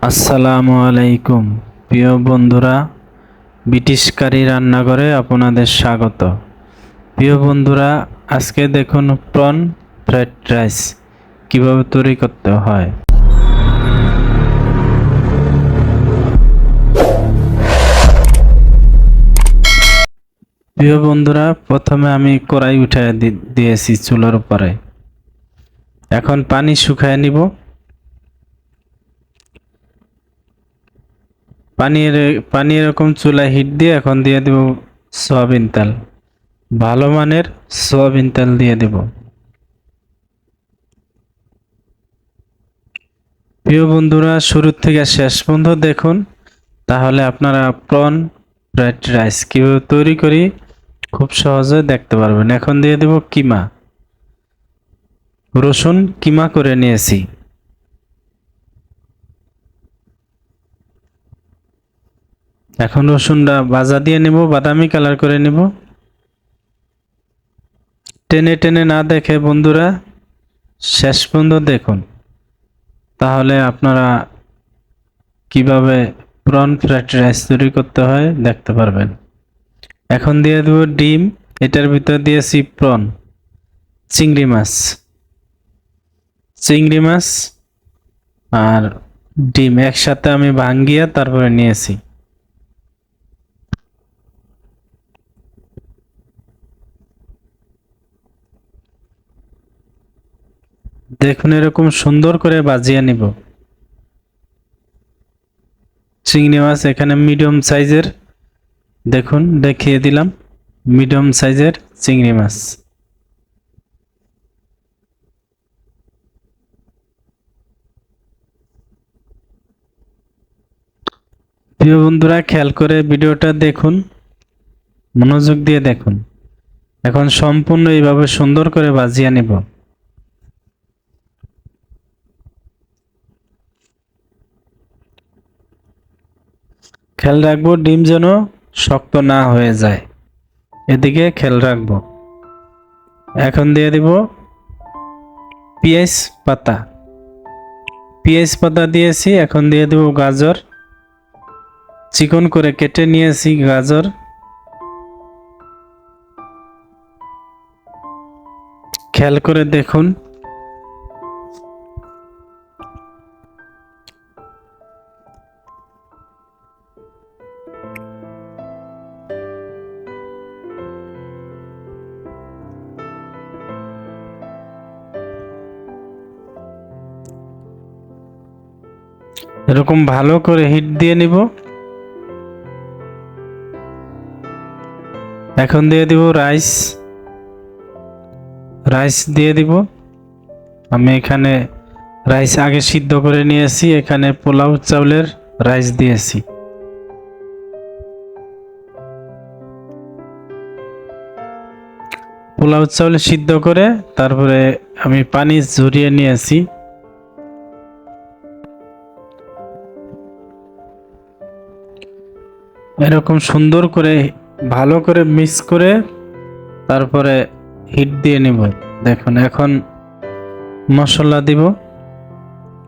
আসসালামু আলাইকুম প্রিয় বন্ধুরা, ব্রিটিশ কারি রান্নাঘরে আপনাদের স্বাগত। প্রিয় বন্ধুরা, আজকে দেখুন প্রন ফ্রাইড রাইস কিভাবে তৈরি করতে হয়। প্রিয় বন্ধুরা, প্রথমে আমি কড়াই উঠায় দিয়েছি চুলার উপরে। এখন পানি শুকায় নিব। পানি এরকম চুলায় হিট দিয়ে এখন দিয়ে দেব সয়াবিন তেল। ভালো মানের সয়াবিন তেল দিয়ে দেব। প্রিয় বন্ধুরা, শুরু থেকে শেষ পর্যন্ত দেখুন, তাহলে আপনারা প্রন ফ্রাইড রাইস কীভাবে তৈরি করি খুব সহজে দেখতে পারবেন। এখন দিয়ে দেব কিমা। রসুন কিমা করে নিয়েছি। এখন রসুনটা ভাজা দিয়ে নেব, বাদামি কালার করে নেব। টেনে টেনে না দেখে বন্ধুরা শেষ পর্যন্ত দেখুন, তাহলে আপনারা কিভাবে প্রন ফ্রাইড রাইস তৈরি করতে হয় দেখতে পারবেন। এখন দিয়ে দেব ডিম। এটার ভিতর দিয়েছি প্রন, চিংড়ি মাছ। চিংড়ি মাছ আর ডিম একসাথে আমি ভাঙ্গিয়ে তারপরে নিয়েছি। দেখুন এরকম সুন্দর করে ভাজিয়ে নিব। চিংড়ি মাছ এখানে মিডিয়াম সাইজের, দেখুন দেখিয়ে দিলাম, মিডিয়াম সাইজের চিংড়ি মাছ। প্রিয় বন্ধুরা, খেয়াল করে ভিডিওটা দেখুন, মনোযোগ দিয়ে দেখুন। এখন সম্পূর্ণ এইভাবে সুন্দর করে ভাজিয়ে নিব। খেয়াল রাখবো ডিম যেন শক্ত না হয়ে যায়, এদিকে খেয়াল রাখবো। এখন দিয়ে দিব পেঁয়াজ পাতা। পেঁয়াজ পাতা দিয়েছি। এখন দিয়ে দেব গাজর, চিকন করে কেটে নিয়েছি গাজর। খেয়াল করে দেখুন। এরকম ভালো করে হিট দিয়ে নিব। এখন দিয়ে দিব রাইস। রাইস দিয়ে দিব। আমি এখানে রাইস আগে সিদ্ধ করে নিয়েছি, এখানে পোলাও চাউলের রাইস দিয়েছি। পোলাও চাউল সিদ্ধ করে তারপরে আমি পানি ঝরিয়ে নিয়েছি। এরকম সুন্দর করে ভালো করে মিক্স করে তারপরে হিট দিয়ে নিব। দেখুন এখন মশলা দিব,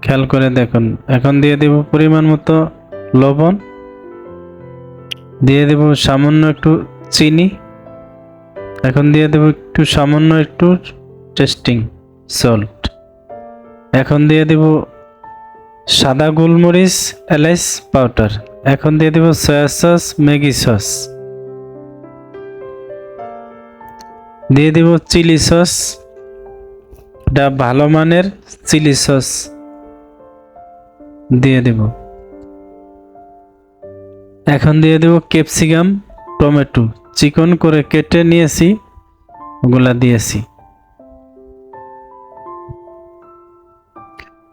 খেয়াল করে দেখুন। এখন দিয়ে দেব পরিমাণ মতো লবণ, দিয়ে দেব সামান্য একটু চিনি। এখন দিয়ে দেব একটু সামান্য একটু টেস্টিং সল্ট। এখন দিয়ে দেব সাদা গোলমরিচ এলাচ পাউডার। এখন দিয়ে দেব সয়া সস, ম্যাগি সস। দিয়ে দেব চিলি সস, এটা ভালো মানের চিলি সস দিয়ে দেব। এখন দিয়ে দেব ক্যাপসিকাম, টমেটো চিকন করে কেটে নিয়েছি, ওগুলা দিয়েছি।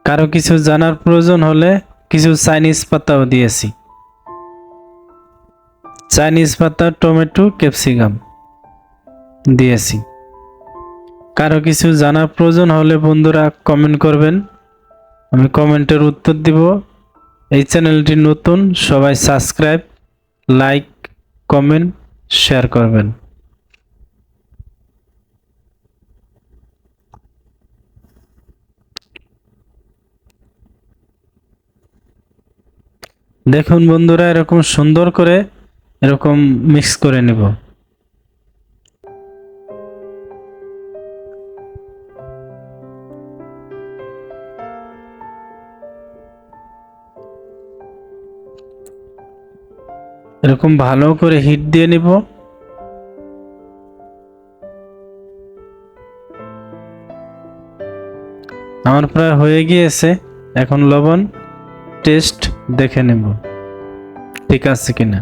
কারো কিছু জানার প্রয়োজন হলে কিছু চাইনিজ পাতাও দিয়েছি। চাইনিজ পাতা, টমেটো, ক্যাপসিকাম দিয়েছি। কারো কিছু জানার প্রয়োজন হলে বন্ধুরা কমেন্ট করবেন, আমি কমেন্টের উত্তর দিব। এই চ্যানেলটি নতুন, সবাই সাবস্ক্রাইব, লাইক, কমেন্ট, শেয়ার করবেন। দেখুন বন্ধুরা, এরকম সুন্দর করে এরকম মিক্স করে নেব। এরকম ভালো করে হিট দিয়ে নিব। আমার প্রায় হয়ে গিয়েছে। এখন লবণ টেস্ট দেখে নেব ঠিক আছে কিনা।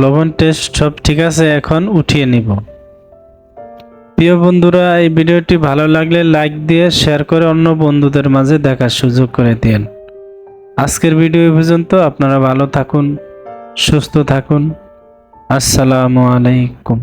লবণ টেস্ট সব ঠিক আছে, এখন উঠিয়ে নিব। প্রিয় বন্ধুরা, এই ভিডিওটি ভালো লাগলে লাইক দিয়ে শেয়ার করে অন্য বন্ধুদের মাঝে দেখার সুযোগ করে দিন। আজকের ভিডিও এই পর্যন্ত। আপনারা ভালো থাকুন, সুস্থ থাকুন। আসসালামু আলাইকুম।